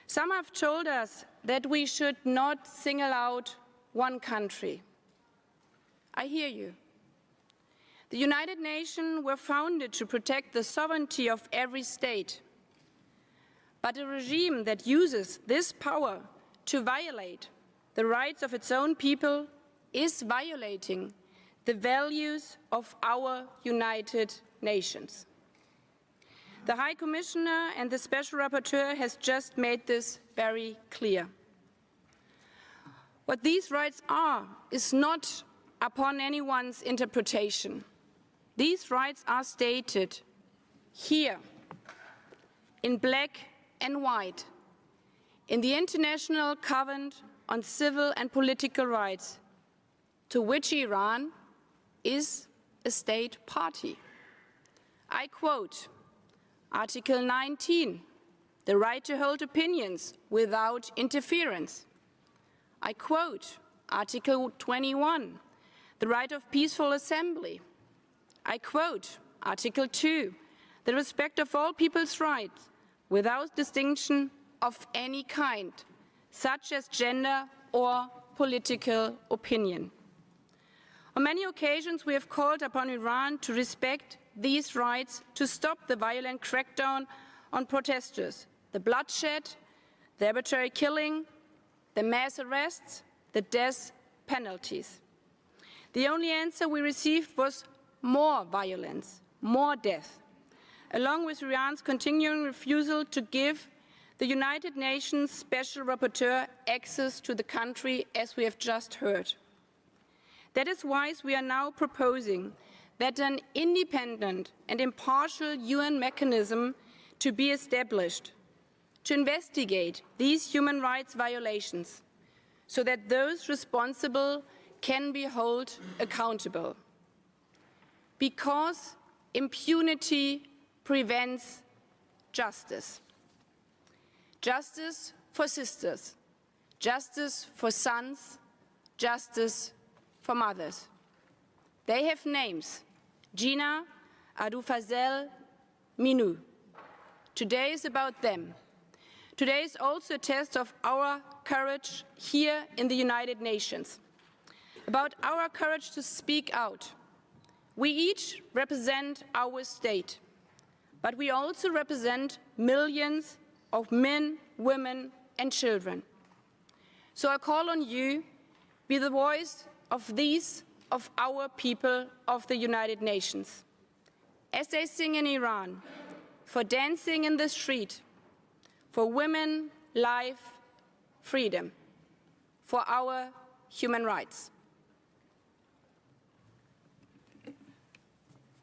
Some have told us that we should not single out one country. I hear you. The United Nations were founded to protect the sovereignty of every state. But a regime that uses this power to violate the rights of its own people is violating the values of our United Nations. The High Commissioner and the Special Rapporteur has just made this very clear. What these rights are is not upon anyone's interpretation. These rights are stated here in black and white in the International Covenant on Civil and Political Rights, to which Iran is a state party. I quote, Article 19, the right to hold opinions without interference. I quote, Article 21, the right of peaceful assembly. I quote, Article 2, the respect of all people's rights without distinction of any kind, such as gender or political opinion. On many occasions, we have called upon Iran to respect these rights, to stop the violent crackdown on protesters, the bloodshed, the arbitrary killing, the mass arrests, the death penalties. The only answer we received was more violence, more death, along with Iran's continuing refusal to give the United Nations Special Rapporteur access to the country, as we have just heard. That is why we are now proposing that an independent and impartial UN mechanism to be established to investigate these human rights violations so that those responsible can be held accountable. Because impunity prevents justice. Justice for sisters, justice for sons, justice for mothers. They have names: Gina, Adu Fazel, Minou. Today is about them. Today is also a test of our courage here in the United Nations, about our courage to speak out. We each represent our state, but we also represent millions of men, women, and children. So I call on you, be the voice of our people of the United Nations. As they sing in Iran, for dancing in the street, for women, life, freedom, for our human rights.